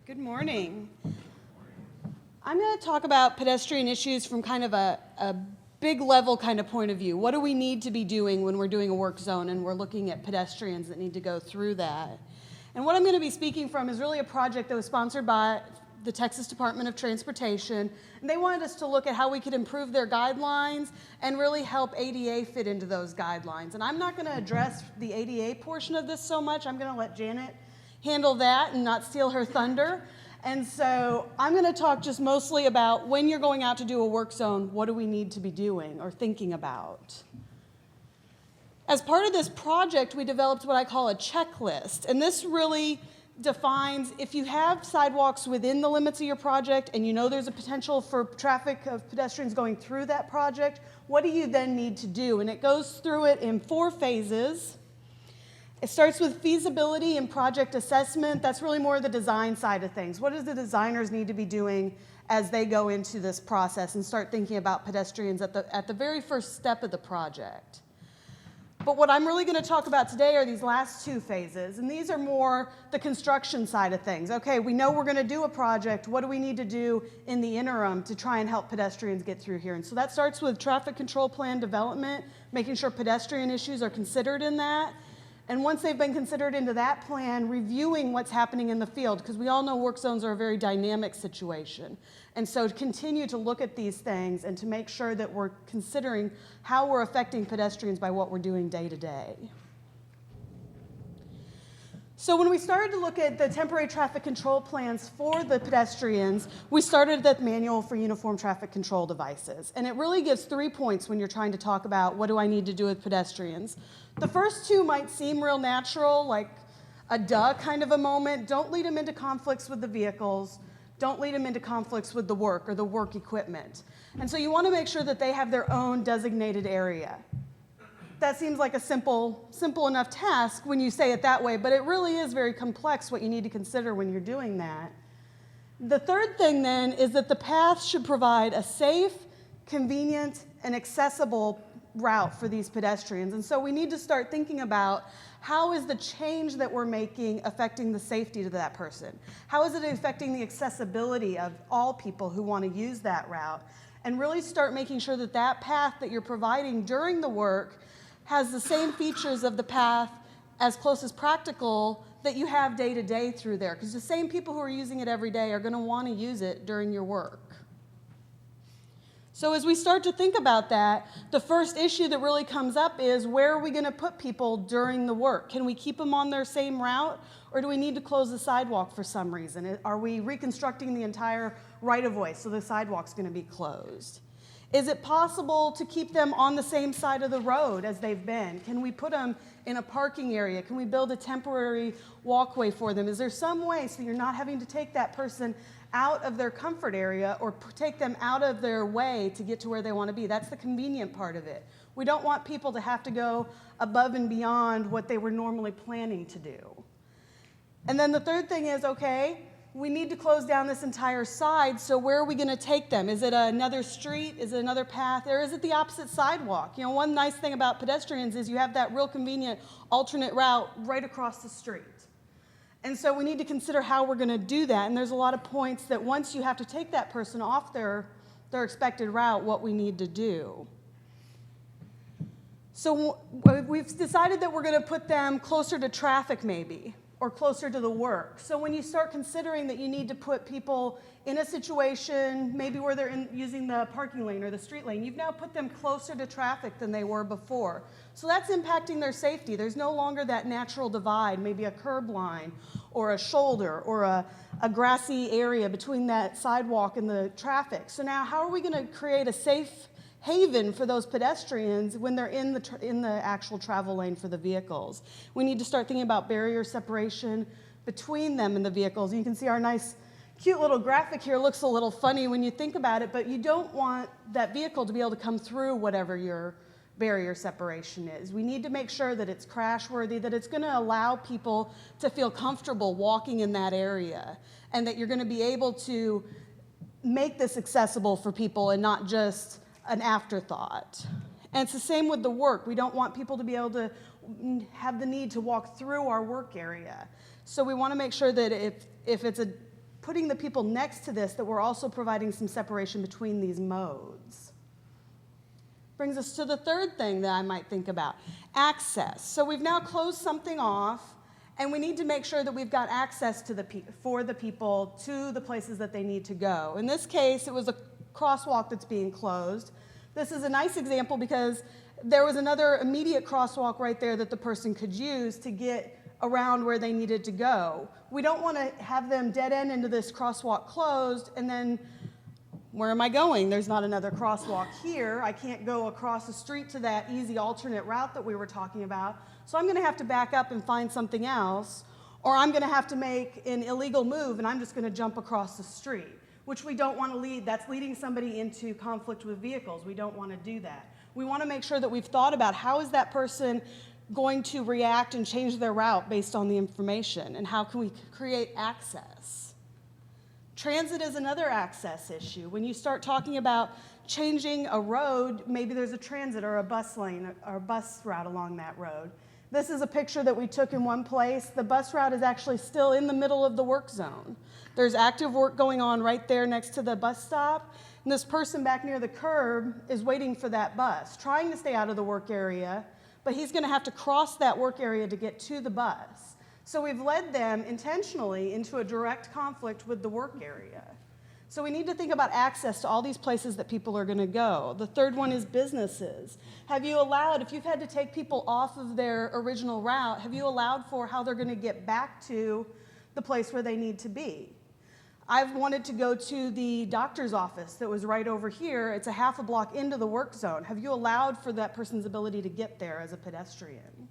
Good morning. I'm going to talk about pedestrian issues from kind of a big level kind of point of view. What do we need to be doing when we're doing a work zone and we're looking at pedestrians that need to go through that? And what I'm going to be speaking from is really a project that was sponsored by the Texas Department of Transportation, and they wanted us to look at how we could improve their guidelines and really help ADA fit into those guidelines. And I'm not going to address the ADA portion of this so much. I'm going to let Janet handle that and not steal her thunder. And so I'm going to talk just mostly about when you're going out to do a work zone, what do we need to be doing or thinking about? As part of this project, we developed what I call a checklist. And this really defines if you have sidewalks within the limits of your project and you know there's a potential for traffic of pedestrians going through that project, what do you then need to do? And it goes through it in 4 phases. It starts with feasibility and project assessment. That's really more the design side of things. What does the designers need to be doing as they go into this process and start thinking about pedestrians at the very first step of the project? But what I'm really going to talk about today are these last 2 phases, and these are more the construction side of things. Okay, we know we're going to do a project. What do we need to do in the interim to try and help pedestrians get through here? And so that starts with traffic control plan development, making sure pedestrian issues are considered in that. And once they've been considered into that plan, reviewing what's happening in the field, because we all know work zones are a very dynamic situation. And so to continue to look at these things and to make sure that we're considering how we're affecting pedestrians by what we're doing day to day. So when we started to look at the temporary traffic control plans for the pedestrians, we started at the manual for uniform traffic control devices. And it really gives 3 points when you're trying to talk about what do I need to do with pedestrians. The first 2 might seem real natural, like a duh kind of a moment. Don't lead them into conflicts with the vehicles. Don't lead them into conflicts with the work or the work equipment. And so you want to make sure that they have their own designated area. That seems like a simple enough task when you say it that way, but it really is very complex what you need to consider when you're doing that. The third thing then is that the path should provide a safe, convenient, and accessible route for these pedestrians. And so we need to start thinking about how is the change that we're making affecting the safety to that person? How is it affecting the accessibility of all people who want to use that route? And really start making sure that that path that you're providing during the work has the same features of the path as close as practical that you have day to day through there. Because the same people who are using it every day are going to want to use it during your work. So as we start to think about that, the first issue that really comes up is where are we going to put people during the work? Can we keep them on their same route, or do we need to close the sidewalk for some reason? Are we reconstructing the entire right-of-way so the sidewalk's going to be closed? Is it possible to keep them on the same side of the road as they've been? Can we put them in a parking area? Can we build a temporary walkway for them? Is there some way so you're not having to take that person out of their comfort area or take them out of their way to get to where they want to be? That's the convenient part of it. We don't want people to have to go above and beyond what they were normally planning to do. And then the third thing is, okay, we need to close down this entire side, so where are we going to take them? Is it another street? Is it another path? Or is it the opposite sidewalk? You know, one nice thing about pedestrians is you have that real convenient alternate route right across the street. And so we need to consider how we're going to do that. And there's a lot of points that once you have to take that person off their expected route, what we need to do. So we've decided that we're going to put them closer to traffic maybe, or closer to the work. So when you start considering that you need to put people in a situation, maybe where they're using the parking lane or the street lane, you've now put them closer to traffic than they were before. So that's impacting their safety. There's no longer that natural divide, maybe a curb line or a shoulder or a grassy area between that sidewalk and the traffic. So now how are we going to create a safe haven for those pedestrians when they're in the actual travel lane for the vehicles? We need to start thinking about barrier separation between them and the vehicles. You can see our nice, cute little graphic here looks a little funny when you think about it, but you don't want that vehicle to be able to come through whatever your barrier separation is. We need to make sure that it's crash worthy, that it's going to allow people to feel comfortable walking in that area, and that you're going to be able to make this accessible for people and not just an afterthought. And it's the same with the work. We don't want people to be able to have the need to walk through our work area. So we want to make sure that if it's a putting the people next to this that we're also providing some separation between these modes. Brings us to the third thing that I might think about, access. So we've now closed something off, and we need to make sure that we've got access to for the people to the places that they need to go. In this case, it was a crosswalk that's being closed. This is a nice example because there was another immediate crosswalk right there that the person could use to get around where they needed to go. We don't want to have them dead end into this crosswalk closed and then where am I going? There's not another crosswalk here. I can't go across the street to that easy alternate route that we were talking about. So I'm going to have to back up and find something else, or I'm going to have to make an illegal move and I'm just going to jump across the street, which we don't want to lead. That's leading somebody into conflict with vehicles. We don't want to do that. We want to make sure that we've thought about how is that person going to react and change their route based on the information, and how can we create access. Transit is another access issue. When you start talking about changing a road, maybe there's a transit or a bus lane or a bus route along that road. This is a picture that we took in one place. The bus route is actually still in the middle of the work zone. There's active work going on right there next to the bus stop, and this person back near the curb is waiting for that bus, trying to stay out of the work area, but he's going to have to cross that work area to get to the bus. So we've led them intentionally into a direct conflict with the work area. So we need to think about access to all these places that people are going to go. The third one is businesses. Have you allowed, if you've had to take people off of their original route, have you allowed for how they're going to get back to the place where they need to be? I've wanted to go to the doctor's office that was right over here. It's a half a block into the work zone. Have you allowed for that person's ability to get there as a pedestrian?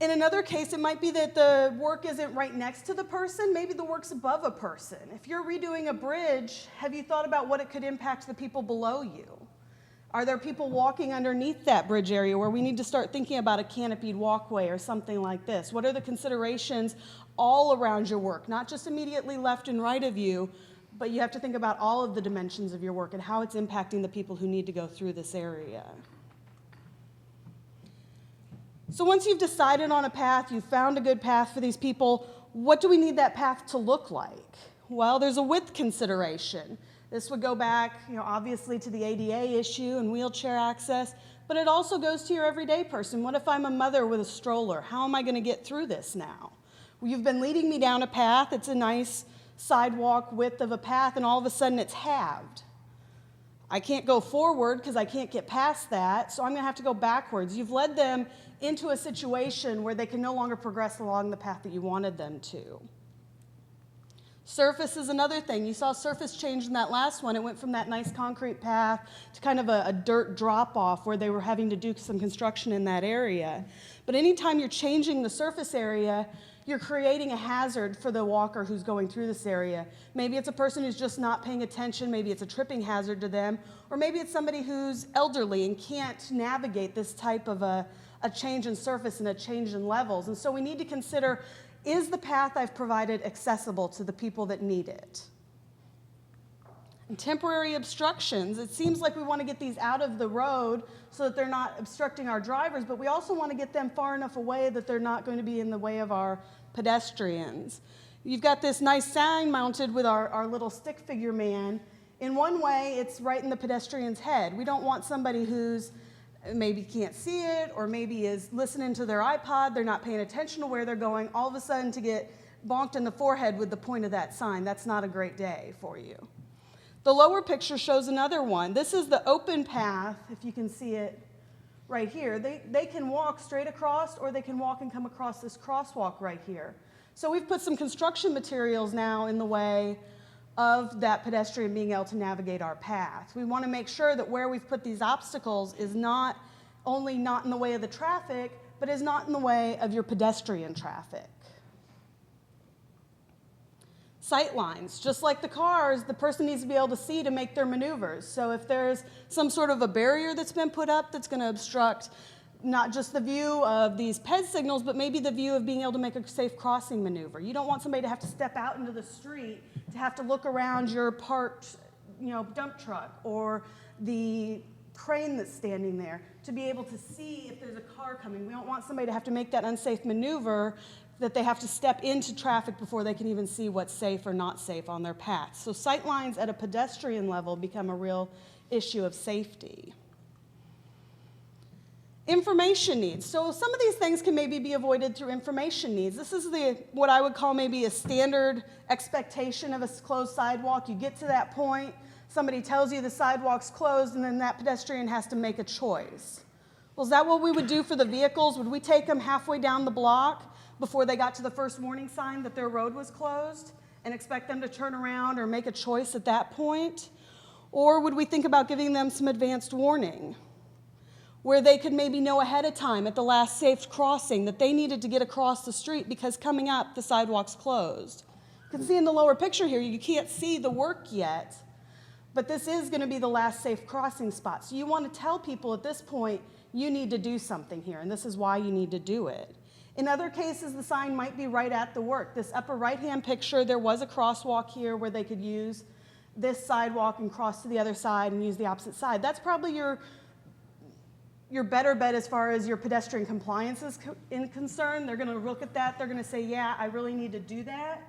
In another case, it might be that the work isn't right next to the person. Maybe the work's above a person. If you're redoing a bridge, have you thought about what it could impact the people below you? Are there people walking underneath that bridge area where we need to start thinking about a canopied walkway or something like this? What are the considerations all around your work, not just immediately left and right of you, but you have to think about all of the dimensions of your work and how it's impacting the people who need to go through this area. So once you've decided on a path, you've found a good path for these people, what do we need that path to look like? Well, there's a width consideration. This would go back, obviously to the ADA issue and wheelchair access, but it also goes to your everyday person. What if I'm a mother with a stroller? How am I going to get through this now? Well, you've been leading me down a path. It's a nice sidewalk width of a path, and all of a sudden it's halved. I can't go forward because I can't get past that, so I'm going to have to go backwards. You've led them into a situation where they can no longer progress along the path that you wanted them to. Surface is another thing. You saw surface change in that last one. It went from that nice concrete path to kind of a dirt drop-off where they were having to do some construction in that area. But anytime you're changing the surface area, you're creating a hazard for the walker who's going through this area. Maybe it's a person who's just not paying attention, maybe it's a tripping hazard to them, or maybe it's somebody who's elderly and can't navigate this type of a change in surface and a change in levels. And so we need to consider, is the path I've provided accessible to the people that need it? And temporary obstructions, it seems like we want to get these out of the road so that they're not obstructing our drivers, but we also want to get them far enough away that they're not going to be in the way of our pedestrians. You've got this nice sign mounted with our little stick figure man. In one way, it's right in the pedestrian's head. We don't want somebody who's maybe can't see it or maybe is listening to their iPod, they're not paying attention to where they're going, all of a sudden to get bonked in the forehead with the point of that sign. That's not a great day for you. The lower picture shows another one. This is the open path, if you can see it right here. They can walk straight across or they can walk and come across this crosswalk right here. So we've put some construction materials now in the way of that pedestrian being able to navigate our path. We want to make sure that where we've put these obstacles is not only not in the way of the traffic, but is not in the way of your pedestrian traffic. Sight lines, just like the cars, the person needs to be able to see to make their maneuvers. So if there's some sort of a barrier that's been put up that's going to obstruct not just the view of these PED signals, but maybe the view of being able to make a safe crossing maneuver. You don't want somebody to have to step out into the street to have to look around your parked, dump truck or the crane that's standing there to be able to see if there's a car coming. We don't want somebody to have to make that unsafe maneuver that they have to step into traffic before they can even see what's safe or not safe on their path. So sight lines at a pedestrian level become a real issue of safety. Information needs. So some of these things can maybe be avoided through information needs. This is what I would call maybe a standard expectation of a closed sidewalk. You get to that point, somebody tells you the sidewalk's closed, and then that pedestrian has to make a choice. Well, is that what we would do for the vehicles? Would we take them halfway down the block before they got to the first warning sign that their road was closed and expect them to turn around or make a choice at that point? Or would we think about giving them some advanced warning, where they could maybe know ahead of time at the last safe crossing that they needed to get across the street because coming up, the sidewalk's closed? You can see in the lower picture here, you can't see the work yet, but this is going to be the last safe crossing spot. So you want to tell people at this point, you need to do something here, and this is why you need to do it. In other cases, the sign might be right at the work. This upper right-hand picture, there was a crosswalk here where they could use this sidewalk and cross to the other side and use the opposite side. That's probably your better bet as far as your pedestrian compliance is concerned. They're going to look at that. They're going to say, yeah, I really need to do that.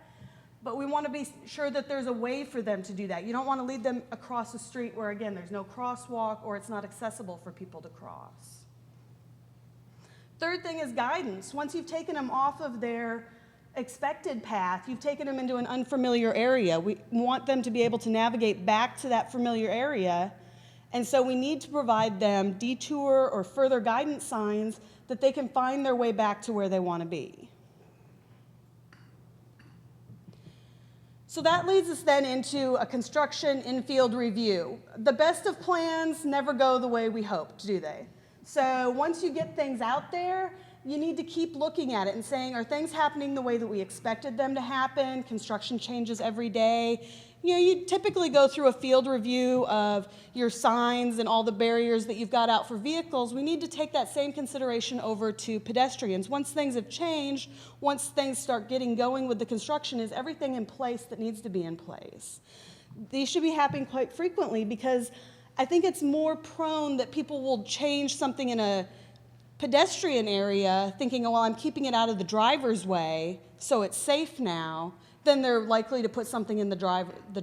But we want to be sure that there's a way for them to do that. You don't want to lead them across the street where, again, there's no crosswalk or it's not accessible for people to cross. Third thing is guidance. Once you've taken them off of their expected path, you've taken them into an unfamiliar area. We want them to be able to navigate back to that familiar area. And so we need to provide them detour or further guidance signs that they can find their way back to where they want to be. So that leads us then into a construction in-field review. The best of plans never go the way we hoped, do they? So once you get things out there, you need to keep looking at it and saying, are things happening the way that we expected them to happen? Construction changes every day. You know, you typically go through a field review of your signs and all the barriers that you've got out for vehicles. We need to take that same consideration over to pedestrians. Once things have changed, once things start getting going with the construction, is everything in place that needs to be in place? These should be happening quite frequently because I think it's more prone that people will change something in a pedestrian area thinking, oh, well, I'm keeping it out of the driver's way, so it's safe now, then they're likely to put something in the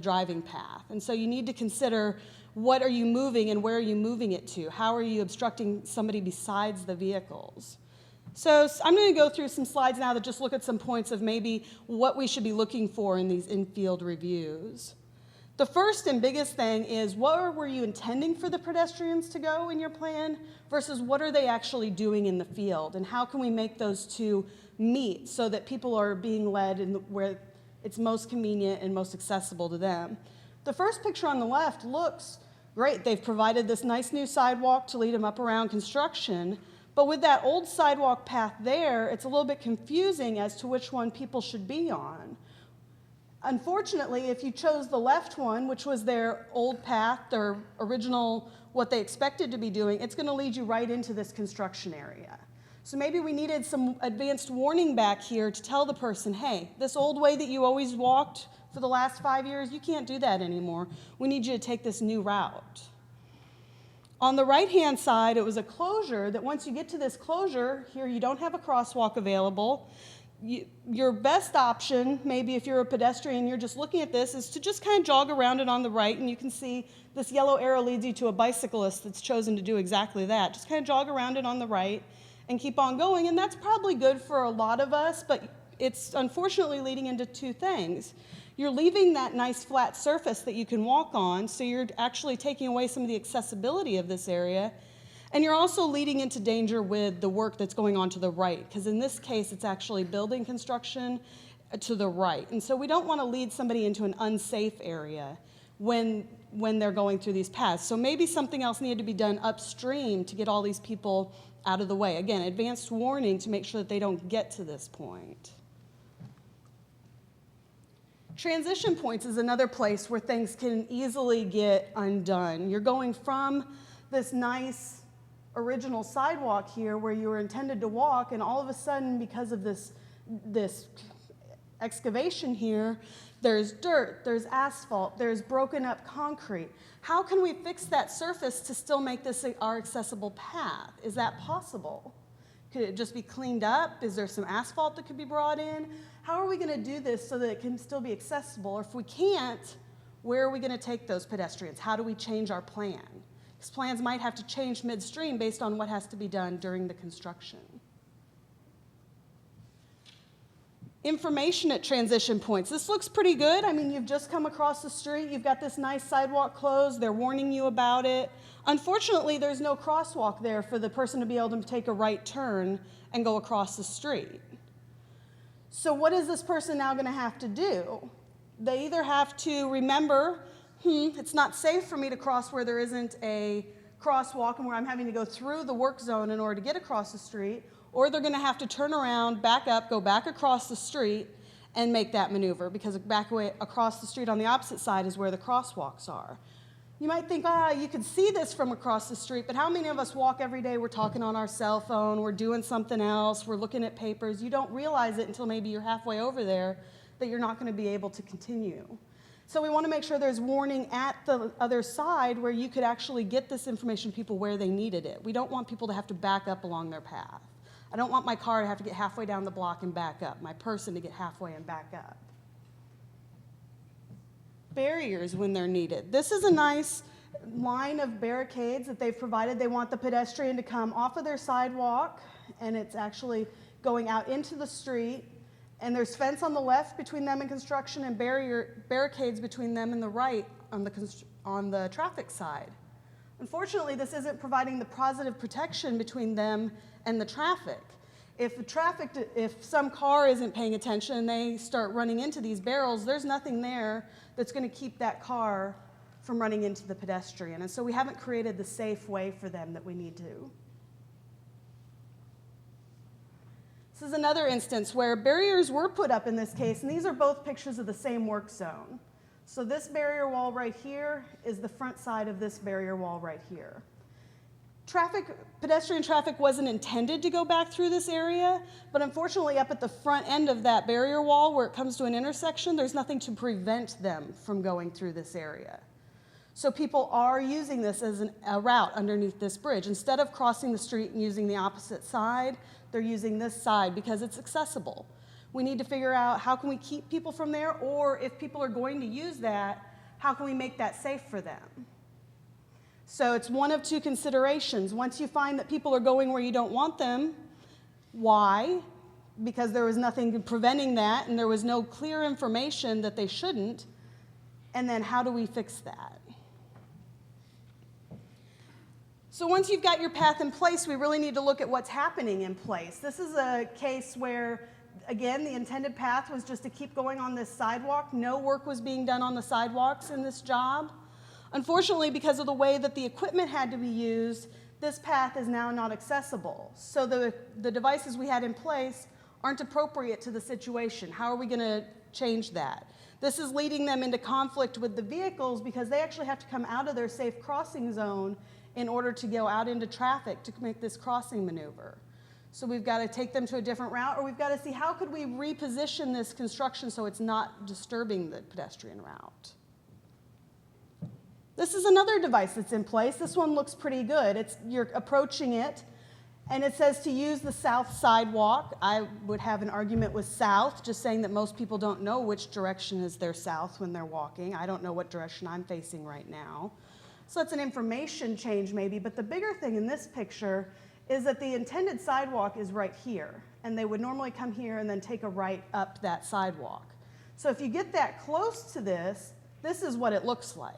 driving path. And so you need to consider, what are you moving and where are you moving it to? How are you obstructing somebody besides the vehicles? So I'm going to go through some slides now that just look at some points of maybe what we should be looking for in these in-field reviews. The first and biggest thing is, where were you intending for the pedestrians to go in your plan versus what are they actually doing in the field? And how can we make those two meet so that people are being led in where it's most convenient and most accessible to them? The first picture on the left looks great. They've provided this nice new sidewalk to lead them up around construction. But with that old sidewalk path there, it's a little bit confusing as to which one people should be on. Unfortunately, if you chose the left one, which was their old path, their original, what they expected to be doing, it's going to lead you right into this construction area. So maybe we needed some advanced warning back here to tell the person, hey, this old way that you always walked for the last 5 years, you can't do that anymore. We need you to take this new route. On the right-hand side, it was a closure that once you get to this closure, here you don't have a crosswalk available. Your best option, maybe if you're a pedestrian, you're just looking at this, is to just kind of jog around it on the right, and you can see this yellow arrow leads you to a bicyclist that's chosen to do exactly that. Just kind of jog around it on the right and keep on going, and that's probably good for a lot of us, but it's unfortunately leading into two things. You're leaving that nice flat surface that you can walk on, so you're actually taking away some of the accessibility of this area. And you're also leading into danger with the work that's going on to the right, because in this case, it's actually building construction to the right. And so we don't want to lead somebody into an unsafe area when they're going through these paths. So maybe something else needed to be done upstream to get all these people out of the way. Again, advanced warning to make sure that they don't get to this point. Transition points is another place where things can easily get undone. You're going from this nice original sidewalk here where you were intended to walk, and all of a sudden, because of this excavation here, there's dirt, there's asphalt, there's broken up concrete. How can we fix that surface to still make this our accessible path? Is that possible? Could it just be cleaned up? Is there some asphalt that could be brought in? How are we going to do this so that it can still be accessible? Or if we can't, where are we going to take those pedestrians? How do we change our plan? Because plans might have to change midstream based on what has to be done during the construction. Information at transition points. This looks pretty good. I mean, you've just come across the street. You've got this nice sidewalk closed. They're warning you about it. Unfortunately, there's no crosswalk there for the person to be able to take a right turn and go across the street. So what is this person now going to have to do? They either have to remember, it's not safe for me to cross where there isn't a crosswalk and where I'm having to go through the work zone in order to get across the street, or they're going to have to turn around, back up, go back across the street, and make that maneuver, because back away across the street on the opposite side is where the crosswalks are. You might think, you could see this from across the street, but how many of us walk every day, we're talking on our cell phone, we're doing something else, we're looking at papers. You don't realize it until maybe you're halfway over there that you're not going to be able to continue. So we want to make sure there's warning at the other side where you could actually get this information to people where they needed it. We don't want people to have to back up along their path. I don't want my car to have to get halfway down the block and back up, my person to get halfway and back up. Barriers when they're needed. This is a nice line of barricades that they've provided. They want the pedestrian to come off of their sidewalk, and it's actually going out into the street. And there's fence on the left between them and construction, and barricades between them and the right on the traffic side. Unfortunately, this isn't providing the positive protection between them and the traffic. If some car isn't paying attention and they start running into these barrels, there's nothing there that's going to keep that car from running into the pedestrian. And so we haven't created the safe way for them that we need to. This is another instance where barriers were put up in this case, and these are both pictures of the same work zone. So this barrier wall right here is the front side of this barrier wall right here. Pedestrian traffic wasn't intended to go back through this area, but unfortunately up at the front end of that barrier wall where it comes to an intersection, there's nothing to prevent them from going through this area. So people are using this as a route underneath this bridge. Instead of crossing the street and using the opposite side, they're using this side because it's accessible. We need to figure out how can we keep people from there, or if people are going to use that, how can we make that safe for them? So it's one of two considerations. Once you find that people are going where you don't want them, why? Because there was nothing preventing that, and there was no clear information that they shouldn't. And then how do we fix that? So once you've got your path in place, we really need to look at what's happening in place. This is a case where, again, the intended path was just to keep going on this sidewalk. No work was being done on the sidewalks in this job. Unfortunately, because of the way that the equipment had to be used, this path is now not accessible. So the devices we had in place aren't appropriate to the situation. How are we going to change that? This is leading them into conflict with the vehicles because they actually have to come out of their safe crossing zone in order to go out into traffic to make this crossing maneuver. So we've got to take them to a different route, or we've got to see how could we reposition this construction so it's not disturbing the pedestrian route. This is another device that's in place. This one looks pretty good. You're approaching it, and it says to use the south sidewalk. I would have an argument with south, just saying that most people don't know which direction is their south when they're walking. I don't know what direction I'm facing right now. So it's an information change maybe, but the bigger thing in this picture is that the intended sidewalk is right here, and they would normally come here and then take a right up that sidewalk. So if you get that close to this, this is what it looks like.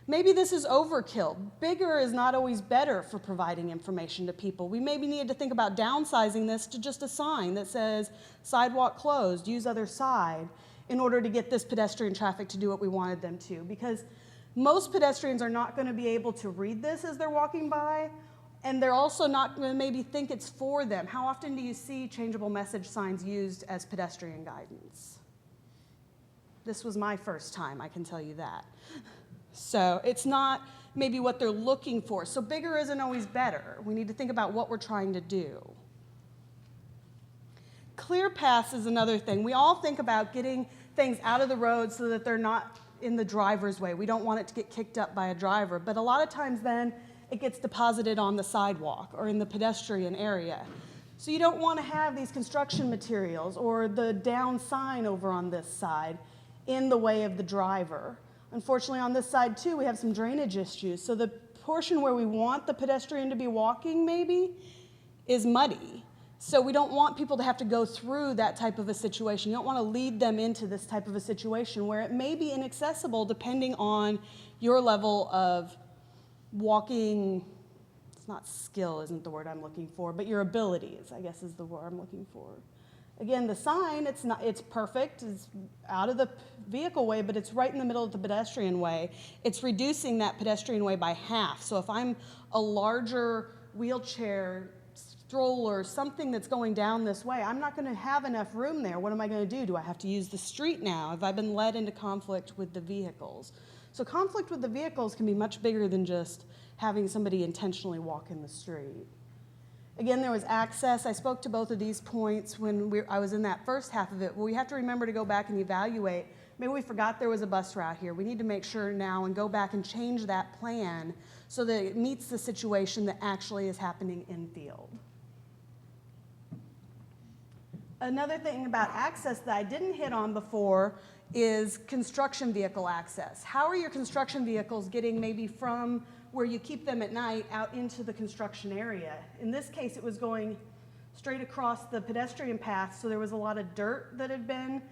Maybe this is overkill. Bigger is not always better for providing information to people. We maybe need to think about downsizing this to just a sign that says sidewalk closed, use other side, in order to get this pedestrian traffic to do what we wanted them to. Because most pedestrians are not going to be able to read this as they're walking by, and they're also not going to maybe think it's for them. How often do you see changeable message signs used as pedestrian guidance? This was my first time, I can tell you that. So it's not maybe what they're looking for. So bigger isn't always better. We need to think about what we're trying to do. Clear paths is another thing. We all think about getting things out of the road so that they're not in the driver's way. We don't want it to get kicked up by a driver. But a lot of times then it gets deposited on the sidewalk or in the pedestrian area. So you don't want to have these construction materials or the down sign over on this side in the way of the driver. Unfortunately, on this side too, we have some drainage issues. So the portion where we want the pedestrian to be walking maybe is muddy. So we don't want people to have to go through that type of a situation. You don't want to lead them into this type of a situation where it may be inaccessible depending on your level of walking. It's not skill, isn't the word I'm looking for, but your abilities, I guess, is the word I'm looking for. Again, the sign, it's perfect. It's out of the vehicle way, but it's right in the middle of the pedestrian way. It's reducing that pedestrian way by half. So if I'm a larger wheelchair, stroller, something that's going down this way, I'm not going to have enough room there. What am I going to do? Do I have to use the street now? Have I been led into conflict with the vehicles? So conflict with the vehicles can be much bigger than just having somebody intentionally walk in the street. Again, there was access. I spoke to both of these points when I was in that first half of it. Well, we have to remember to go back and evaluate. Maybe we forgot there was a bus route here. We need to make sure now and go back and change that plan so that it meets the situation that actually is happening in field. Another thing about access that I didn't hit on before is construction vehicle access. How are your construction vehicles getting maybe from where you keep them at night out into the construction area? In this case, it was going straight across the pedestrian path, so there was a lot of dirt that had been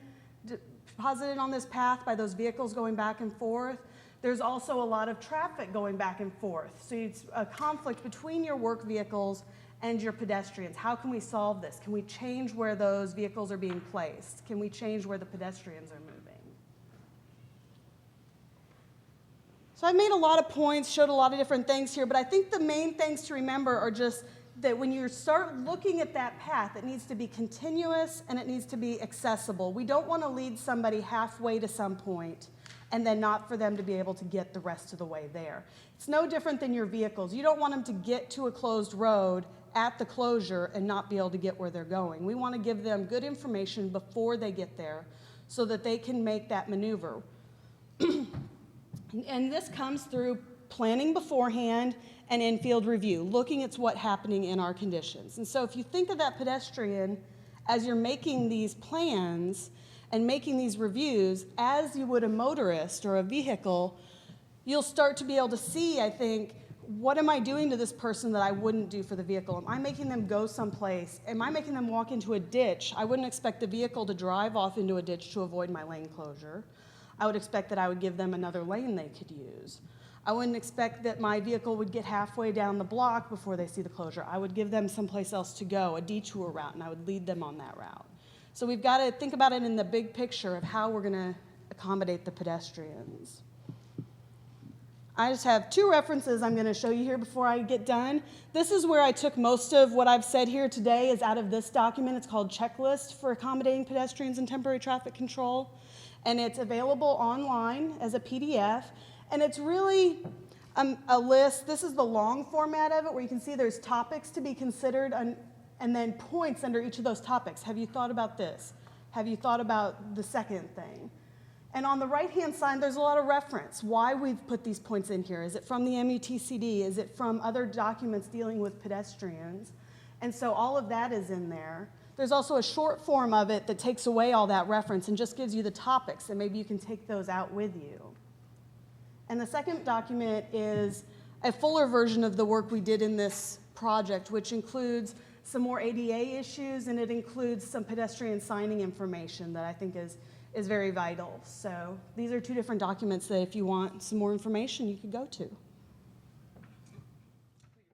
deposited on this path by those vehicles going back and forth. There's also a lot of traffic going back and forth. So it's a conflict between your work vehicles and your pedestrians. How can we solve this? Can we change where those vehicles are being placed? Can we change where the pedestrians are moving? So I've made a lot of points, showed a lot of different things here, but I think the main things to remember are just that when you start looking at that path, it needs to be continuous and it needs to be accessible. We don't want to lead somebody halfway to some point and then not for them to be able to get the rest of the way there. It's no different than your vehicles. You don't want them to get to a closed road at the closure and not be able to get where they're going. We want to give them good information before they get there so that they can make that maneuver. And this comes through planning beforehand and in-field review, looking at what's happening in our conditions. And so if you think of that pedestrian as you're making these plans and making these reviews, as you would a motorist or a vehicle, you'll start to be able to see, I think, what am I doing to this person that I wouldn't do for the vehicle? Am I making them go someplace? Am I making them walk into a ditch? I wouldn't expect the vehicle to drive off into a ditch to avoid my lane closure. I would expect that I would give them another lane they could use. I wouldn't expect that my vehicle would get halfway down the block before they see the closure. I would give them someplace else to go, a detour route, and I would lead them on that route. So we've got to think about it in the big picture of how we're going to accommodate the pedestrians. I just have two references I'm going to show you here before I get done. This is where I took most of what I've said here today is out of this document. It's called Checklist for Accommodating Pedestrians and Temporary Traffic Control. And it's available online as a PDF. And it's really a list. This is the long format of it where you can see there's topics to be considered and then points under each of those topics. Have you thought about this? Have you thought about the second thing? And on the right-hand side, there's a lot of reference, why we've put these points in here. Is it from the MUTCD? Is it from other documents dealing with pedestrians? And so all of that is in there. There's also a short form of it that takes away all that reference and just gives you the topics, and maybe you can take those out with you. And the second document is a fuller version of the work we did in this project, which includes some more ADA issues, and it includes some pedestrian signing information that I think is very vital. So these are two different documents that if you want some more information, you could go to.